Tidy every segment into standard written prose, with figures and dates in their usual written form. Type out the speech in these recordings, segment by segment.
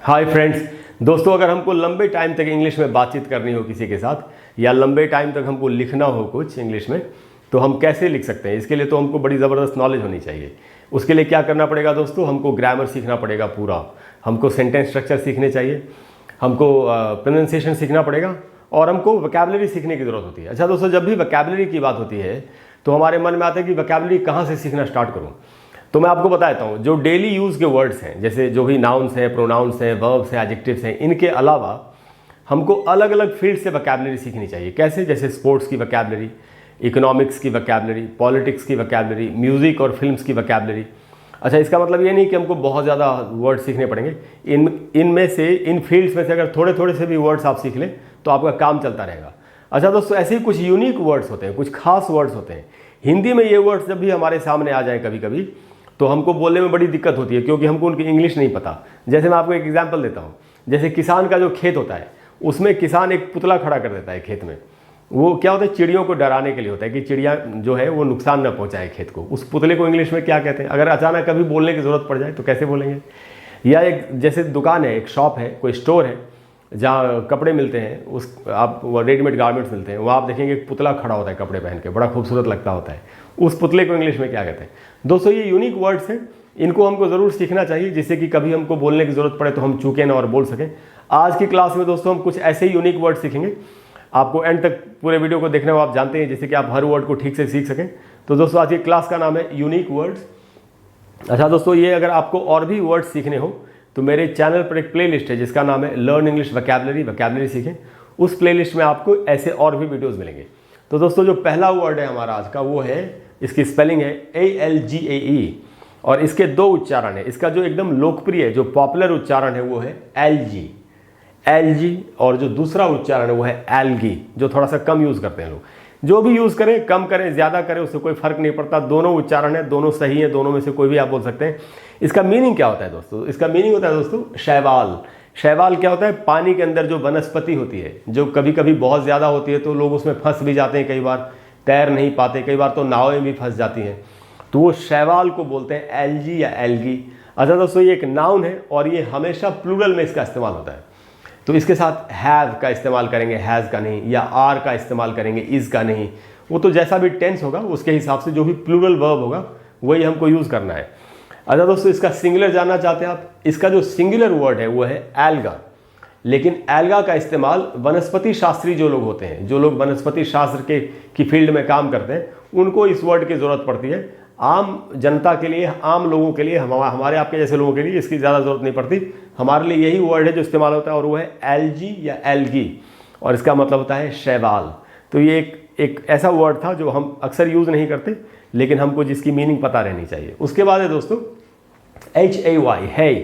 Hi friends. दोस्तों, अगर हमको लंबे टाइम तक इंग्लिश में बातचीत करनी हो किसी के साथ या लंबे टाइम तक हमको लिखना हो कुछ इंग्लिश में, तो हम कैसे लिख सकते हैं? इसके लिए तो हमको बड़ी ज़बरदस्त नॉलेज होनी चाहिए। उसके लिए क्या करना पड़ेगा दोस्तों? हमको ग्रामर सीखना पड़ेगा पूरा, हमको सेंटेंस स्ट्रक्चर सीखने चाहिए, हमको प्रोनाउंसिएशन सीखना पड़ेगा और हमको वोकैबुलरी सीखने की ज़रूरत होती है। अच्छा दोस्तों, जब भी वोकैबुलरी की बात होती है तो हमारे मन में आता है कि वोकैबुलरी कहाँ से सीखना स्टार्ट करूँ। तो मैं आपको बता देता हूँ, जो डेली यूज़ के वर्ड्स हैं, जैसे जो भी नाउन्स हैं, प्रोनाउंस हैं, वर्ब्स हैं, एडजेक्टिव्स हैं, इनके अलावा हमको अलग अलग फील्ड से वोकैबुलरी सीखनी चाहिए। कैसे? जैसे स्पोर्ट्स की वोकैबुलरी, इकोनॉमिक्स की वोकैबुलरी, पॉलिटिक्स की वोकैबुलरी, म्यूज़िक और फिल्म्स की वोकैबुलरी। अच्छा, इसका मतलब ये नहीं कि हमको बहुत ज़्यादा वर्ड सीखने पड़ेंगे। इनमें से, इन फील्ड्स में से अगर थोड़े थोड़े से भी वर्ड्स आप सीख लें तो आपका काम चलता रहेगा। अच्छा दोस्तों, ऐसे ही कुछ यूनिक वर्ड्स होते हैं, कुछ खास वर्ड्स होते हैं हिंदी में। ये वर्ड्स जब भी हमारे सामने आ जाए कभी कभी तो हमको बोलने में बड़ी दिक्कत होती है, क्योंकि हमको उनकी इंग्लिश नहीं पता। जैसे मैं आपको एक एग्जांपल देता हूँ। जैसे किसान का जो खेत होता है, उसमें किसान एक पुतला खड़ा कर देता है खेत में। वो क्या होता है? चिड़ियों को डराने के लिए होता है कि चिड़िया जो है वो नुकसान न पहुँचाए खेत को। उस पुतले को इंग्लिश में क्या कहते हैं? अगर अचानक कभी बोलने की ज़रूरत पड़ जाए तो कैसे बोलेंगे? या एक जैसे दुकान है, एक शॉप है, कोई स्टोर है जहाँ कपड़े मिलते हैं, उस आप रेडीमेड गारमेंट्स मिलते हैं, वहाँ आप देखेंगे एक पुतला खड़ा होता है कपड़े पहन के, बड़ा खूबसूरत लगता होता है। उस पुतले को इंग्लिश में क्या कहते हैं? दोस्तों, ये यूनिक वर्ड्स हैं, इनको हमको ज़रूर सीखना चाहिए, जिससे कि कभी हमको बोलने की ज़रूरत पड़े तो हम चूकें ना और बोल सकें। आज की क्लास में दोस्तों हम कुछ ऐसे ही यूनिक वर्ड सीखेंगे। आपको एंड तक पूरे वीडियो को देखने में आप जानते हैं, जिससे कि आप हर वर्ड को ठीक से सीख सकें। तो दोस्तों, आज की क्लास का नाम है यूनिक वर्ड्स। अच्छा दोस्तों, ये अगर आपको और भी वर्ड्स सीखने हो तो मेरे चैनल पर एक प्लेलिस्ट है जिसका नाम है लर्न इंग्लिश वोकैबुलरी, वोकैबुलरी सीखें। उस प्लेलिस्ट में आपको ऐसे और भी वीडियोस मिलेंगे। तो दोस्तों, जो पहला वर्ड है हमारा आज का, वो है, इसकी स्पेलिंग है ALGAE और इसके दो उच्चारण है। इसका जो एकदम लोकप्रिय, जो पॉपुलर उच्चारण है वो है एलजी, और जो दूसरा उच्चारण है वो है एल्गी, जो थोड़ा सा कम यूज़ करते हैं लोग। जो भी यूज़ करें, कम करें, ज़्यादा करें, उससे कोई फर्क नहीं पड़ता। दोनों उच्चारण है, दोनों सही है, दोनों में से कोई भी आप बोल सकते हैं। इसका मीनिंग क्या होता है दोस्तों? इसका मीनिंग होता है दोस्तों शैवाल। शैवाल क्या होता है? पानी के अंदर जो वनस्पति होती है, जो कभी कभी बहुत ज़्यादा होती है तो लोग उसमें फंस भी जाते हैं, कई बार तैर नहीं पाते, कई बार तो नावें भी फंस जाती हैं, तो वो शैवाल को बोलते हैं एलजी या एल्गी। अच्छा दोस्तों, ये एक नाउन है और ये हमेशा प्लूरल में इसका इस्तेमाल होता है। तो इसके साथ हैव का इस्तेमाल करेंगे, हैज़ का नहीं, या आर का इस्तेमाल करेंगे, इज़ का नहीं। वो तो जैसा भी टेंस होगा उसके हिसाब से जो भी प्लूरल वर्ब होगा वही हमको यूज़ करना है। अच्छा दोस्तों, इसका सिंगुलर जानना चाहते हैं आप? इसका जो सिंगुलर वर्ड है वो है एल्गा। लेकिन एल्गा का इस्तेमाल वनस्पति शास्त्री जो लोग होते हैं, जो लोग वनस्पति शास्त्र की फील्ड में काम करते हैं, उनको इस वर्ड की ज़रूरत पड़ती है। आम जनता के लिए, आम लोगों के लिए, हमारे आपके जैसे लोगों के लिए इसकी ज़्यादा ज़रूरत नहीं पड़ती। हमारे लिए यही वर्ड है जो इस्तेमाल होता है और वो है एलजी या एल्गी, और इसका मतलब होता है शैवाल। तो ये एक ऐसा वर्ड था जो हम अक्सर यूज़ नहीं करते, लेकिन हमको जिसकी मीनिंग पता रहनी चाहिए। उसके बाद है दोस्तों HAY,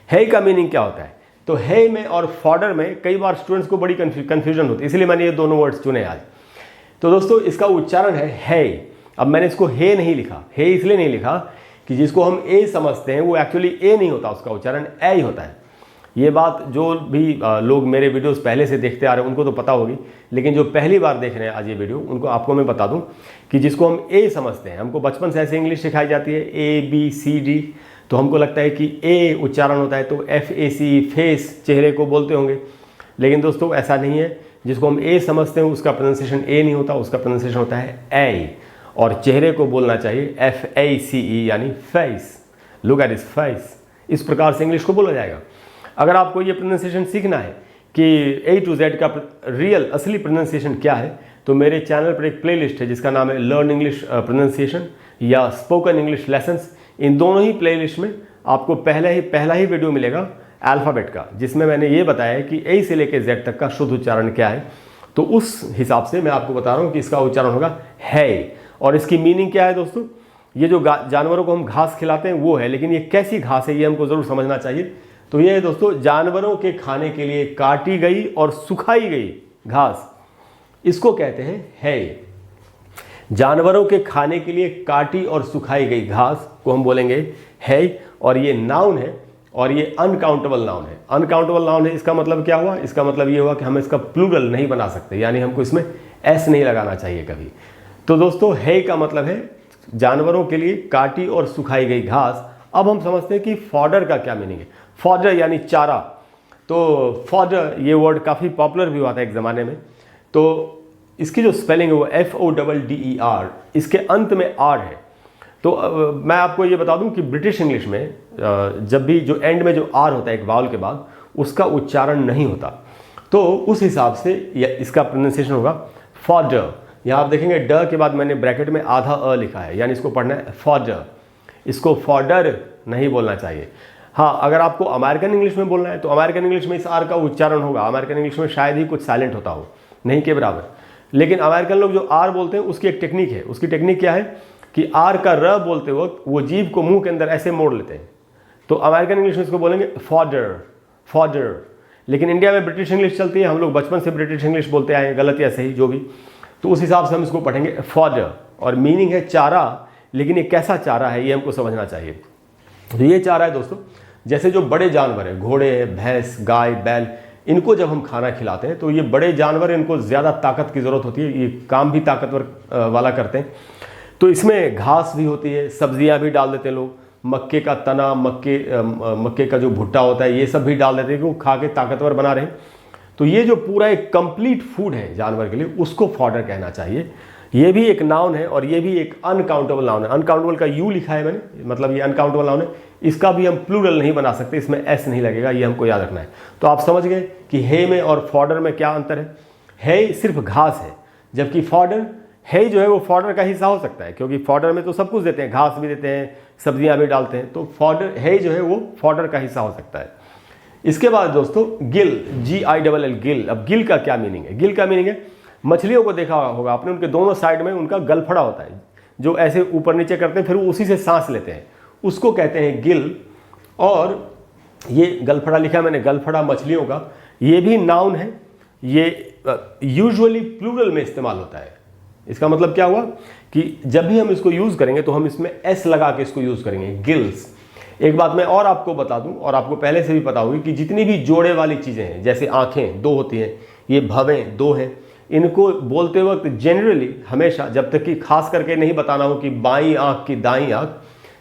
है का मीनिंग क्या होता है? तो है में और फॉडर में कई बार स्टूडेंट्स को बड़ी कन्फ्यूजन होती है, इसलिए मैंने ये दोनों वर्ड्स चुने आज। तो दोस्तों, इसका उच्चारण है। अब मैंने इसको हे नहीं लिखा, हे इसलिए नहीं लिखा कि जिसको हम ए समझते हैं वो एक्चुअली ए नहीं होता, उसका उच्चारण ए ही होता है। ये बात जो भी लोग मेरे वीडियोस पहले से देखते आ रहे हैं उनको तो पता होगी, लेकिन जो पहली बार देख रहे हैं आज ये वीडियो, उनको आपको मैं बता दूं कि जिसको हम ए समझते हैं, हमको बचपन से ऐसे इंग्लिश सिखाई जाती है ABCD, तो हमको लगता है कि ए उच्चारण होता है तो FAC, फेस, चेहरे को बोलते होंगे। लेकिन दोस्तों ऐसा नहीं है। जिसको हम ए समझते हैं उसका प्रोनाउंसिएशन ए नहीं होता, उसका प्रोनाउंसिएशन होता है ए, और चेहरे को बोलना चाहिए FACE, यानी face. Look at this face. इस प्रकार से इंग्लिश को बोला जाएगा। अगर आपको ये प्रोनाउंसिएशन सीखना है कि A to Z का रियल असली प्रोनाउंसिएशन क्या है, तो मेरे चैनल पर एक प्लेलिस्ट है जिसका नाम है लर्न इंग्लिश प्रोनाउंसिएशन या स्पोकन इंग्लिश लेसन्स। इन दोनों ही प्लेलिस्ट में आपको पहला ही वीडियो मिलेगा अल्फ़ाबेट का, जिसमें मैंने ये बताया है कि A से लेकर Z तक का शुद्ध उच्चारण क्या है। तो उस हिसाब से मैं आपको बता रहा हूँ कि इसका उच्चारण होगा है। और इसकी मीनिंग क्या है दोस्तों? ये जो जानवरों को हम घास खिलाते हैं वो है, लेकिन ये कैसी घास है ये हमको ज़रूर समझना चाहिए। तो ये है दोस्तों, जानवरों के खाने के लिए काटी गई और सुखाई गई घास, इसको कहते हैं है। जानवरों के खाने के लिए काटी और सुखाई गई घास को हम बोलेंगे है, और ये नाउन है, और ये अनकाउंटेबल नाउन है। अनकाउंटेबल नाउन है, इसका मतलब क्या हुआ? इसका मतलब ये हुआ कि हम इसका प्लूरल नहीं बना सकते, यानी हमको इसमें एस नहीं लगाना चाहिए कभी। तो दोस्तों, है का मतलब है जानवरों के लिए काटी और सुखाई गई घास। अब हम समझते हैं कि फॉडर का क्या मीनिंग है। फॉडर यानी चारा। तो फॉडर ये वर्ड काफ़ी पॉपुलर भी हुआ था एक ज़माने में। तो इसकी जो स्पेलिंग है वो FODDER, इसके अंत में R है। तो मैं आपको ये बता दूं कि ब्रिटिश इंग्लिश में जब भी जो एंड में जो R होता है एक वावल के बाद, उसका उच्चारण नहीं होता। तो उस हिसाब से इसका प्रोनाउंसिएशन होगा फॉडर। यहाँ आप देखेंगे ड के बाद मैंने ब्रैकेट में आधा अ लिखा है, यानी इसको पढ़ना है फॉडर। इसको फॉडर नहीं बोलना चाहिए। हाँ, अगर आपको अमेरिकन इंग्लिश में बोलना है तो अमेरिकन इंग्लिश में इस आर का उच्चारण होगा। अमेरिकन इंग्लिश में शायद ही कुछ साइलेंट होता हो, नहीं के बराबर। लेकिन अमेरिकन लोग जो आर बोलते हैं उसकी एक टेक्निक है। उसकी टेक्निक क्या है कि आर का र बोलते वक्त वो जीभ को मुंह के अंदर ऐसे मोड़ लेते हैं। तो अमेरिकन इंग्लिश में इसको बोलेंगे फॉडर, फॉडर। लेकिन इंडिया में ब्रिटिश इंग्लिश चलती है, हम लोग बचपन से ब्रिटिश इंग्लिश बोलते आए हैं, गलत या सही जो भी। तो उस हिसाब से हम इसको पढ़ेंगे फॉडर, और मीनिंग है चारा। लेकिन ये कैसा चारा है ये हमको समझना चाहिए। तो ये चारा है दोस्तों, जैसे जो बड़े जानवर हैं, घोड़े हैं, भैंस, गाय, बैल, इनको जब हम खाना खिलाते हैं तो ये बड़े जानवर, इनको ज़्यादा ताकत की ज़रूरत होती है, ये काम भी ताकतवर वाला करते हैं। तो इसमें घास भी होती है, सब्जियां भी डाल देते हैं लोग, मक्के का तना, मक्के का जो भुट्टा होता है, ये सब भी डाल देते हैं कि वो खा के ताकतवर बना रहे। तो ये जो पूरा एक कंप्लीट फूड है जानवर के लिए, उसको फॉडर कहना चाहिए। ये भी एक नाउन है और ये भी एक अनकाउंटेबल नाउन है। अनकाउंटेबल का यू लिखा है मैंने, मतलब ये अनकाउंटेबल नाउन है। इसका भी हम प्लूरल नहीं बना सकते, इसमें एस नहीं लगेगा, ये हमको याद रखना है। तो आप समझ गए कि हे में और फॉडर में क्या अंतर है। हे सिर्फ घास है, जबकि फॉडर, हे जो है वो फॉडर का हिस्सा हो सकता है, क्योंकि फॉडर में तो सब कुछ देते हैं, घास भी देते हैं, सब्जियां भी डालते हैं। तो फॉडर, हे जो है वो फॉडर का हिस्सा हो सकता है। इसके बाद दोस्तों गिल, GILL, गिल। अब गिल का क्या मीनिंग है? गिल का मीनिंग है, मछलियों को देखा होगा आपने, उनके दोनों साइड में उनका गलफड़ा होता है, जो ऐसे ऊपर नीचे करते हैं, फिर वो उसी से सांस लेते हैं, उसको कहते हैं गिल। और ये गलफड़ा लिखा है मैंने, गलफड़ा मछलियों का, ये भी नाउन है। ये यूजुअली प्लूरल में इस्तेमाल होता है। इसका मतलब क्या हुआ कि जब भी हम इसको यूज़ करेंगे तो हम इसमें एस लगा के इसको यूज़ करेंगे, गिल्स। एक बात मैं और आपको बता दूं, और आपको पहले से भी पता होगी, कि जितनी भी जोड़े वाली चीज़ें हैं, जैसे आंखें 2 होती हैं, ये भवें 2 हैं, इनको बोलते वक्त जनरली हमेशा, जब तक कि खास करके नहीं बताना हो कि बाईं आंख की दाईं आंख,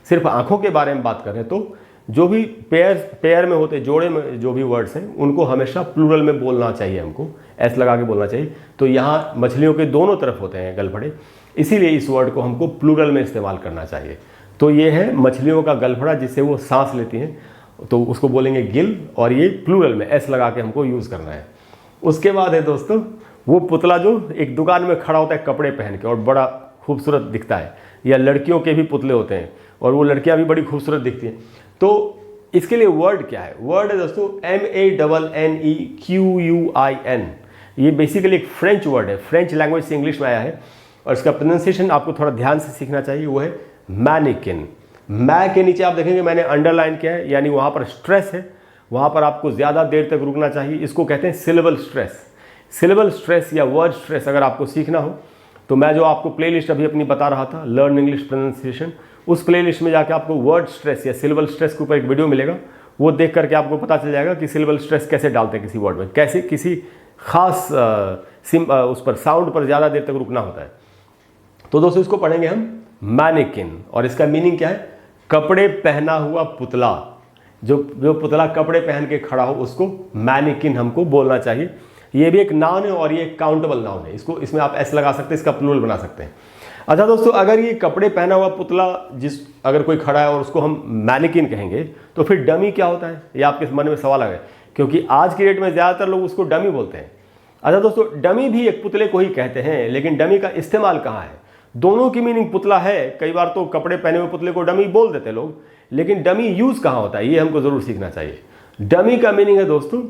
सिर्फ आंखों के बारे में बात करें तो जो भी पेयर में होते, जोड़े में जो भी वर्ड्स हैं, उनको हमेशा प्लूरल में बोलना चाहिए, हमको एस लगा के बोलना चाहिए। तो यहाँ मछलियों के दोनों तरफ होते हैं गलफड़े, इसीलिए इस वर्ड को हमको प्लूरल में इस्तेमाल करना चाहिए। तो ये है मछलियों का गलफड़ा, जिससे वो सांस लेती हैं, तो उसको बोलेंगे गिल, और ये प्लूरल में एस लगा के हमको यूज़ करना है। उसके बाद है दोस्तों वो पुतला जो एक दुकान में खड़ा होता है कपड़े पहन के और बड़ा खूबसूरत दिखता है, या लड़कियों के भी पुतले होते हैं और वो लड़कियां भी बड़ी खूबसूरत दिखती हैं। तो इसके लिए वर्ड क्या है? वर्ड है दोस्तों MANNEQUIN। ये बेसिकली एक फ्रेंच वर्ड है, फ्रेंच लैंग्वेज से इंग्लिश में आया है, और इसका प्रोनाउंसिएशन आपको थोड़ा ध्यान से सीखना चाहिए। वो है मैनिकिन। मै के नीचे आप देखेंगे मैंने अंडरलाइन किया है, यानी वहाँ पर स्ट्रेस है, वहाँ पर आपको ज़्यादा देर तक रुकना चाहिए। इसको कहते हैं सिलेबल स्ट्रेस। सिलेबल स्ट्रेस या वर्ड स्ट्रेस अगर आपको सीखना हो तो मैं जो आपको प्लेलिस्ट अभी अपनी बता रहा था, लर्न इंग्लिश प्रोनाउंसिएशन, उस प्लेलिस्ट में जाके आपको वर्ड स्ट्रेस या सिलेबल स्ट्रेस के ऊपर एक वीडियो मिलेगा। वो देख करके आपको पता चल जाएगा कि सिलेबल स्ट्रेस कैसे डालते हैं किसी वर्ड में, कैसे किसी खास उस पर साउंड पर ज़्यादा देर तक रुकना होता है। तो दोस्तों इसको पढ़ेंगे हम मैनिकिन, और इसका मीनिंग क्या है? कपड़े पहना हुआ पुतला। जो पुतला कपड़े पहन के खड़ा हो उसको मैनिकिन हमको बोलना चाहिए। ये भी एक नाउन है और ये एक काउंटेबल नाउन है। इसमें आप एस लगा सकते हैं, इसका प्लूरल बना सकते हैं। अच्छा दोस्तों, अगर ये कपड़े पहना हुआ पुतला अगर कोई खड़ा है और उसको हम मैनिकिन कहेंगे तो फिर डमी क्या होता है? ये आपके मन में सवाल आ गया, क्योंकि आज की डेट में ज़्यादातर लोग उसको डमी बोलते हैं। अच्छा दोस्तों, डमी भी एक पुतले को ही कहते हैं, लेकिन डमी का इस्तेमाल कहाँ है? दोनों की मीनिंग पुतला है। कई बार तो कपड़े पहने हुए पुतले को डमी बोल देते लोग, लेकिन डमी यूज़ कहाँ होता है ये हमको ज़रूर सीखना चाहिए। डमी का मीनिंग है दोस्तों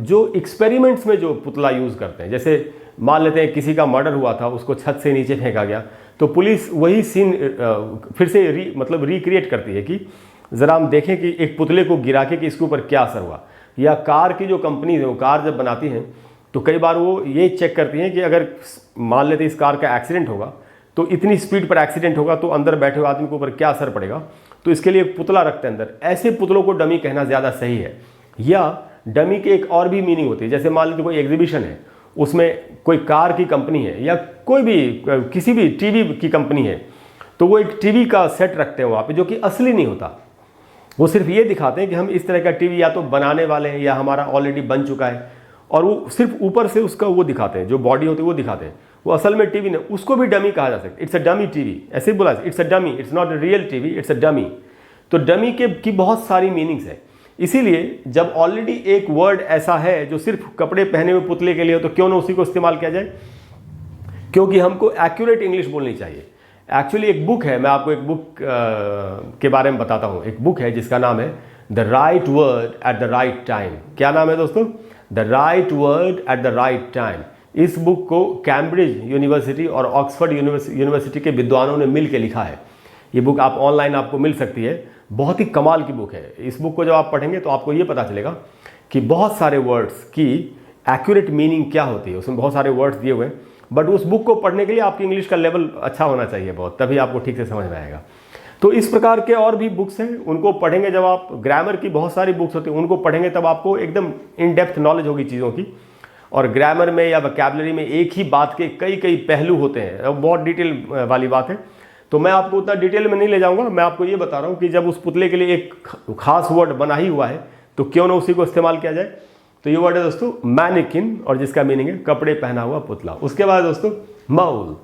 जो एक्सपेरिमेंट्स में जो पुतला यूज़ करते हैं। जैसे मान लेते हैं किसी का मर्डर हुआ था, उसको छत से नीचे फेंका गया, तो पुलिस वही सीन फिर से रिक्रिएट करती है कि ज़रा हम देखें कि एक पुतले को गिरा के कि इसके ऊपर क्या असर हुआ। या कार की जो कंपनी है वो कार जब बनाती हैं तो कई बार वो ये चेक करती हैं कि अगर मान लेते इस कार का एक्सीडेंट होगा तो इतनी स्पीड पर एक्सीडेंट होगा तो अंदर बैठे हुए आदमी के ऊपर क्या असर पड़ेगा, तो इसके लिए एक पुतला रखते हैं अंदर। ऐसे पुतलों को डमी कहना ज़्यादा सही है। या डमी की एक और भी मीनिंग होती है, जैसे मान लीजिए कोई एग्जीबिशन है, उसमें कोई कार की कंपनी है या कोई भी किसी भी टीवी की कंपनी है, तो वो एक टीवी का सेट रखते हैं वहाँ पे जो कि असली नहीं होता। वो सिर्फ ये दिखाते हैं कि हम इस तरह का टीवी या तो बनाने वाले हैं या हमारा ऑलरेडी बन चुका है, और वो सिर्फ ऊपर से उसका वो दिखाते हैं, जो बॉडी होती है वो दिखाते हैं। वो असल में टीवी नहीं, उसको भी डमी कहा जा सकता है। इट्स अ डमी टीवी, ऐसे ही बोला, it's a dummy, it's not a real TV, it's a dummy. तो डमी की बहुत सारी मीनिंग्स है। इसीलिए जब ऑलरेडी एक वर्ड ऐसा है जो सिर्फ कपड़े पहने हुए पुतले के लिए हो, तो क्यों ना उसी को इस्तेमाल किया जाए, क्योंकि हमको एक्यूरेट इंग्लिश बोलनी चाहिए। एक्चुअली एक बुक है, मैं आपको एक बुक के बारे में बताता हूँ। एक बुक है जिसका नाम है the right word at the right time. क्या नाम है दोस्तों? The right word at the right time. इस बुक को कैम्ब्रिज यूनिवर्सिटी और ऑक्सफोर्ड यूनिवर्सिटी के विद्वानों ने मिल के लिखा है। ये बुक आप ऑनलाइन आपको मिल सकती है, बहुत ही कमाल की बुक है। इस बुक को जब आप पढ़ेंगे तो आपको ये पता चलेगा कि बहुत सारे वर्ड्स की एक्यूरेट मीनिंग क्या होती है। उसमें बहुत सारे वर्ड्स दिए हुए हैं, बट उस बुक को पढ़ने के लिए आपकी इंग्लिश का लेवल अच्छा होना चाहिए बहुत, तभी आपको ठीक से समझ में आएगा। तो इस प्रकार के और भी बुक्स हैं, उनको पढ़ेंगे जब आप, ग्रामर की बहुत सारी बुक्स होती हैं, उनको पढ़ेंगे तब आपको एकदम इन डेप्थ नॉलेज होगी चीज़ों की। और ग्रामर में या वोकैबुलरी में एक ही बात के कई कई पहलू होते हैं, बहुत डिटेल वाली बात है। तो मैं आपको उतना डिटेल में नहीं ले जाऊंगा, मैं आपको ये बता रहा हूँ कि जब उस पुतले के लिए एक खास वर्ड बना ही हुआ है तो क्यों ना उसी को इस्तेमाल किया जाए। तो ये वर्ड है दोस्तों मैनिकिन, और जिसका मीनिंग है कपड़े पहना हुआ पुतला। उसके बाद दोस्तों मौल।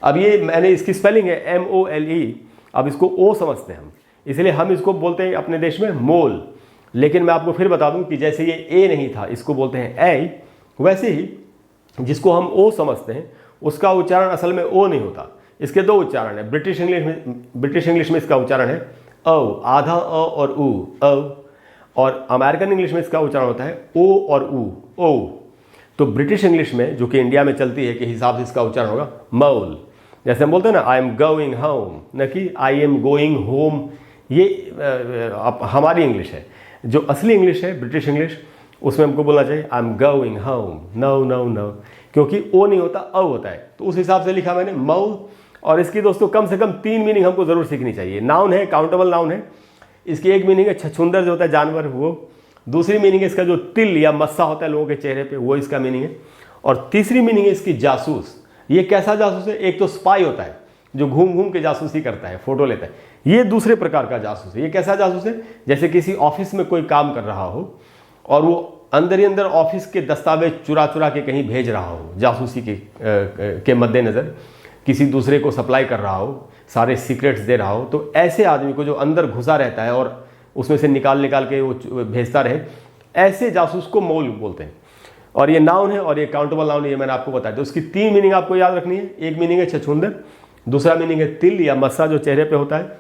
अब ये मैंने इसकी स्पेलिंग है MOLE। अब इसको ओ समझते हैं हम, इसलिए हम इसको बोलते हैं अपने देश में मोल। लेकिन मैं आपको फिर बता दूं कि जैसे ये ए नहीं था, इसको बोलते हैं ए, वैसे ही जिसको हम ओ समझते हैं उसका उच्चारण असल में ओ नहीं होता। इसके दो उच्चारण है। ब्रिटिश इंग्लिश में इसका उच्चारण है औ, आधा अ और ऊ, औ। और अमेरिकन इंग्लिश में इसका उच्चारण होता है ओ और ऊ, ओ। तो ब्रिटिश इंग्लिश में, जो कि इंडिया में चलती है, के हिसाब से इसका उच्चारण होगा मौल। जैसे हम बोलते हैं ना आई एम गोइंग होम, न कि आई एम गोइंग होम। ये हमारी इंग्लिश है। जो असली इंग्लिश है ब्रिटिश इंग्लिश, उसमें हमको बोलना चाहिए I am going home, no no no, क्योंकि ओ नहीं होता, अ होता है। तो उस हिसाब से लिखा मैंने मौल। और इसकी दोस्तों कम से कम 3 मीनिंग हमको जरूर सीखनी चाहिए। नाउन है, काउंटेबल नाउन है। इसकी एक मीनिंग है छछूंदर, जो होता है जानवर, वो। दूसरी मीनिंग है इसका जो तिल या मस्सा होता है लोगों के चेहरे पे, वो इसका मीनिंग है। और तीसरी मीनिंग है इसकी जासूस। ये कैसा जासूस है? एक तो स्पाई होता है जो घूम घूम के जासूसी करता है, फोटो लेता है। ये दूसरे प्रकार का जासूस है। ये कैसा जासूस है? जैसे किसी ऑफिस में कोई काम कर रहा हो और वो अंदर ही अंदर ऑफिस के दस्तावेज चुरा चुरा के कहीं भेज रहा हो, जासूसी के मद्देनज़र किसी दूसरे को सप्लाई कर रहा हो, सारे सीक्रेट्स दे रहा हो। तो ऐसे आदमी को जो अंदर घुसा रहता है और उसमें से निकाल के वो भेजता रहे, ऐसे जासूस को मौल बोलते हैं। और ये नाउन है और ये काउंटेबल नाउन है, ये मैंने आपको बताया। तो उसकी 3 मीनिंग आपको याद रखनी है। एक मीनिंग है छछूंदर, दूसरा मीनिंग है तिल या मस्सा जो चेहरे पे होता है,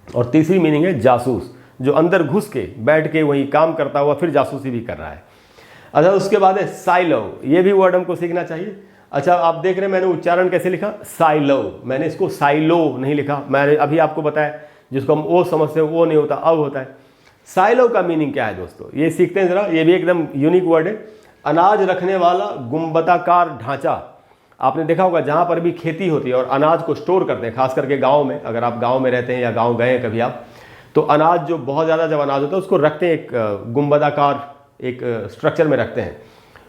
और तीसरी मीनिंग है जासूस, जो अंदर घुस के बैठ के वही काम करता हुआ फिर जासूसी भी कर रहा है। अच्छा, उसके बाद है साइलो। ये भी वर्ड हमको सीखना चाहिए। अच्छा, आप देख रहे हैं मैंने उच्चारण कैसे लिखा, साइलो। मैंने इसको साइलो नहीं लिखा, मैंने अभी आपको बताया जिसको हम ओ समझते हैं वो नहीं होता, अब होता है। साइलो का मीनिंग क्या है दोस्तों, ये सीखते हैं जरा। ये भी एकदम यूनिक वर्ड है। अनाज रखने वाला गुंबदाकार ढांचा। आपने देखा होगा जहाँ पर भी खेती होती है और अनाज को स्टोर करते हैं, खास करके गाँव में, अगर आप गाँव में रहते हैं या गाँव गए हैं कभी आप, तो अनाज जो बहुत ज़्यादा जब अनाज होता है उसको रखते हैं एक गुंबदाकार एक स्ट्रक्चर में रखते हैं,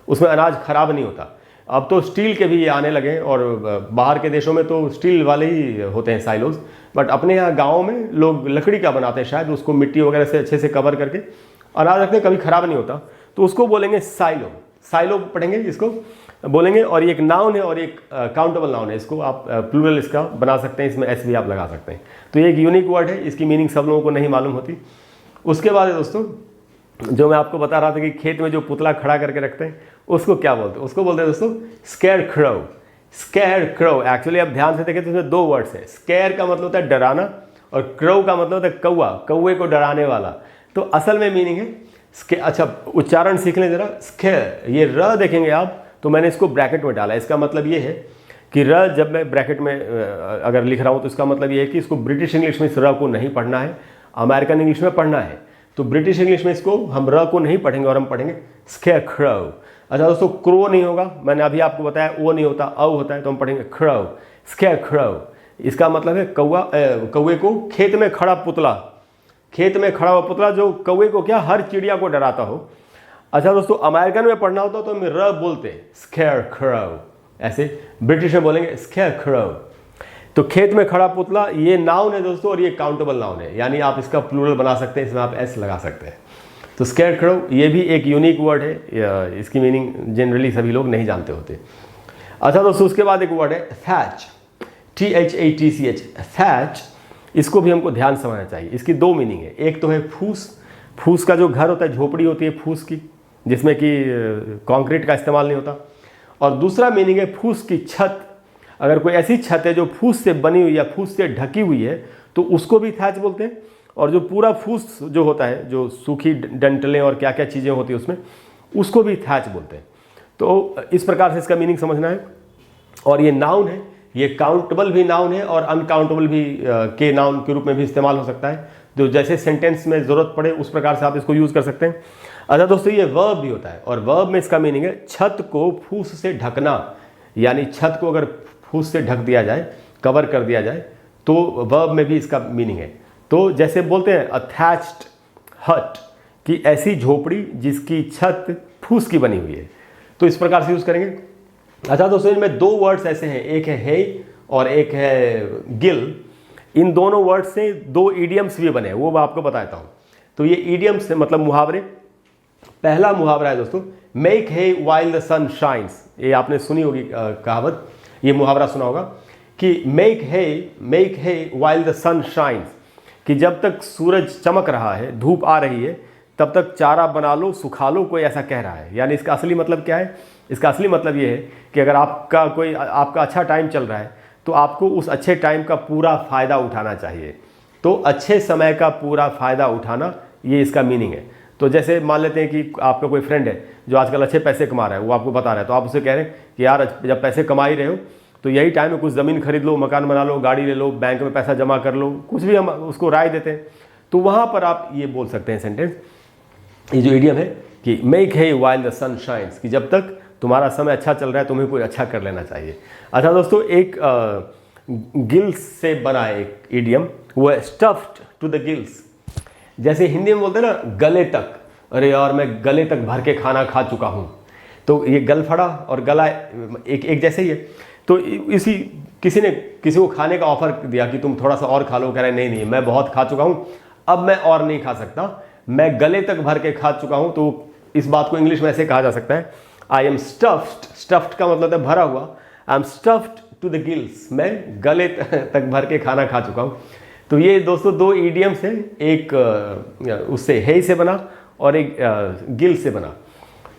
उसमें अनाज खराब नहीं होता। अब तो स्टील के भी ये आने लगे हैं और बाहर के देशों में तो स्टील वाले ही होते हैं साइलोज, बट अपने यहाँ गाँव में लोग लकड़ी का बनाते हैं शायद, उसको मिट्टी वगैरह से अच्छे से कवर करके अनाज रखते हैं, कभी खराब नहीं होता। तो उसको बोलेंगे साइलो। साइलो पढ़ेंगे, इसको बोलेंगे। और ये एक नाउन है और एक काउंटेबल नाउन है। इसको आप प्लूरल इसका बना सकते हैं, इसमें एस भी आप लगा सकते हैं। तो ये एक यूनिक वर्ड है, इसकी मीनिंग सब लोगों को नहीं मालूम होती। उसके बाद दोस्तों जो मैं आपको बता रहा था कि खेत में जो पुतला खड़ा करके रखते हैं उसको क्या बोलते हैं, उसको बोलते हैं दोस्तों square crow. Square crow actually आप ध्यान से देखें तो इसमें 2 वर्ड्स हैं। स्केयर का मतलब होता है डराना और क्रो का मतलब होता है कौवा, कौवे को डराने वाला। तो असल में मीनिंग है अच्छा, उच्चारण सीख लें जरा। स्केयर, ये र देखेंगे आप तो मैंने इसको ब्रैकेट में डाला। इसका मतलब ये है कि र जब मैं ब्रैकेट में अगर लिख रहा हूँ तो इसका मतलब ये है कि इसको ब्रिटिश इंग्लिश में इस र को नहीं पढ़ना है, अमेरिकन इंग्लिश में पढ़ना है। तो ब्रिटिश इंग्लिश में इसको हम र को नहीं पढ़ेंगे और हम पढ़ेंगे स्केयर क्रो। अच्छा दोस्तों, क्रो नहीं होगा, मैंने अभी आपको बताया ओ नहीं होता, औ होता है, तो हम पढ़ेंगे क्रो, स्केयर क्रो। इसका मतलब है कौवे को खेत में खड़ा पुतला, खेत में खड़ा हुआ पुतला जो कौवे को क्या, हर चिड़िया को डराता हो। अच्छा दोस्तों, अमेरिकन में पढ़ना होता तो हम र बोलते स्केयर क्रो, ऐसे ब्रिटिश में बोलेंगे स्केयर क्रो। तो खेत में खड़ा पुतला ये नाउन है दोस्तों, और ये काउंटेबल नाउन है, यानी आप इसका प्लूरल बना सकते हैं, इसमें आप एस लगा सकते हैं। तो स्केयर क्रो ये भी एक यूनिक वर्ड है, इसकी मीनिंग जनरली सभी लोग नहीं जानते होते। अच्छा दोस्तों, उसके बाद एक वर्ड है थैच, THATCH, थैच। इसको भी हमको ध्यान समझना चाहिए। इसकी दो मीनिंग है, एक तो है फूस, फूस का जो घर होता है, झोपड़ी होती है फूस की, जिसमें कि कंक्रीट का इस्तेमाल नहीं होता, और दूसरा मीनिंग है फूस की छत। अगर कोई ऐसी छत है जो फूस से बनी हुई या फूस से ढकी हुई है तो उसको भी थैच बोलते हैं। और जो पूरा फूस जो होता है, जो सूखी डंटलें और क्या क्या चीज़ें होती है उसमें, उसको भी थैच बोलते हैं। तो इस प्रकार से इसका मीनिंग समझना है। और ये नाउन है, ये काउंटेबल भी नाउन है और अनकाउंटेबल भी के नाउन के रूप में भी इस्तेमाल हो सकता है। जो जैसे सेंटेंस में ज़रूरत पड़े उस प्रकार से आप इसको यूज़ कर सकते हैं। अच्छा दोस्तों, ये वर्ब भी होता है, और वर्ब में इसका मीनिंग है छत को फूस से ढकना, यानी छत को अगर फूस से ढक दिया जाए, कवर कर दिया जाए, तो वर्ब में भी इसका मीनिंग है। तो जैसे बोलते हैं अ थैच्ड हट, कि ऐसी झोपड़ी जिसकी छत फूस की बनी हुई है, तो इस प्रकार से यूज़ करेंगे। अच्छा दोस्तों, इनमें दो वर्ड्स ऐसे हैं, एक है हे और एक है गिल। इन दोनों वर्ड्स से दो ईडियम्स भी बने हैं, वो मैं आपको बताता हूँ। तो ये ईडियम्स से मतलब मुहावरे। पहला मुहावरा है दोस्तों, make hay while the sun shines. ये आपने सुनी होगी कहावत, ये मुहावरा सुना होगा कि make hay while the sun shines, कि जब तक सूरज चमक रहा है, धूप आ रही है, तब तक चारा बना लो, सुखा लो, कोई ऐसा कह रहा है। यानी इसका असली मतलब क्या है? इसका असली मतलब ये है कि अगर आपका अच्छा टाइम चल रहा है तो आपको उस अच्छे टाइम का पूरा फ़ायदा उठाना चाहिए। तो अच्छे समय का पूरा फ़ायदा उठाना, ये इसका मीनिंग है। तो जैसे मान लेते हैं कि आपका कोई फ्रेंड है जो आजकल अच्छे पैसे कमा रहा है, वो आपको बता रहा है, तो आप उसे कह रहे हैं कि यार जब पैसे कमा ही रहे हो तो यही टाइम है, कुछ ज़मीन खरीद लो, मकान बना लो, गाड़ी ले लो, बैंक में पैसा जमा कर लो, कुछ भी हम उसको राय देते हैं। तो वहाँ पर आप ये बोल सकते हैं सेंटेंस, ये जो इडियम है कि make hay while the sun shines, कि जब तक तुम्हारा समय अच्छा चल रहा है तुम्हें कोई अच्छा कर लेना चाहिए। अच्छा दोस्तों, एक गिल्स से बना है एक इडियम, वो है स्टफ्ड टू द गिल्स। जैसे हिंदी में बोलते हैं ना गले तक, अरे यार मैं गले तक भर के खाना खा चुका हूँ, तो ये गलफड़ा और गला एक जैसे ही है। तो इसी किसी को खाने का ऑफर दिया कि तुम थोड़ा सा और खा लो, कह रहे नहीं मैं बहुत खा चुका हूँ, अब मैं और नहीं खा सकता, मैं गले तक भर के खा चुका हूँ। तो इस बात को इंग्लिश में ऐसे कहा जा सकता है, आई एम स्टफ्ड। स्टफ्ड का मतलब है भरा हुआ, I am stuffed to the gills, मैं गले तक भर के खाना खा चुका हूँ। तो ये दोस्तों दो इडियम्स हैं, एक उससे हे से बना और एक गिल से बना।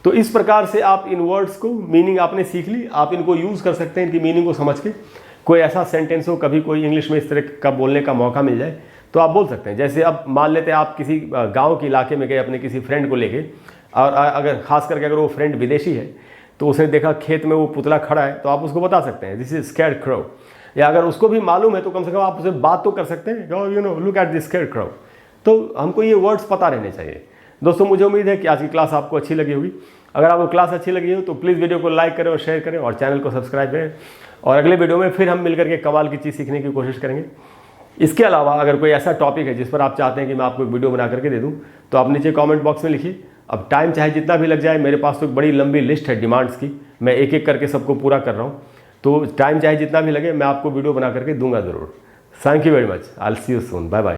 तो इस प्रकार से आप इन वर्ड्स को मीनिंग आपने सीख ली, आप इनको यूज़ कर सकते हैं, इनकी मीनिंग को समझ के। कोई ऐसा सेंटेंस हो, कभी कोई इंग्लिश में इस तरह का बोलने का मौका मिल जाए तो आप बोल सकते हैं। जैसे अब मान लेते हैं आप किसी गांव के इलाके में गए अपने किसी फ्रेंड को लेके, और अगर खास करके अगर वो फ्रेंड विदेशी है तो उसने देखा खेत में वो पुतला खड़ा है, तो आप उसको बता सकते हैं दिस इज स्केयर क्रो। या अगर उसको भी मालूम है तो कम से कम आप उससे बात तो कर सकते हैं, you know look at this square crow. तो हमको ये वर्ड्स पता रहने चाहिए। दोस्तों मुझे उम्मीद है कि आज की क्लास आपको अच्छी लगी होगी। अगर आपको क्लास अच्छी लगी हो तो प्लीज़ वीडियो को लाइक करें और शेयर करें और चैनल को सब्सक्राइब करें। और अगले वीडियो में फिर हम मिलकर के कमाल की चीज़ सीखने की कोशिश करेंगे। इसके अलावा अगर कोई ऐसा टॉपिक है जिस पर आप चाहते हैं कि मैं आपको एक वीडियो बना करके दे दूं, तो आप नीचे कमेंट बॉक्स में लिखिए। अब टाइम चाहे जितना भी लग जाए, मेरे पास तो एक बड़ी लंबी लिस्ट है डिमांड्स की, मैं एक एक करके सबको पूरा कर रहा हूँ। तो टाइम चाहे जितना भी लगे, मैं आपको वीडियो बना करके दूंगा ज़रूर। Thank you very much, I will see you soon, bye bye.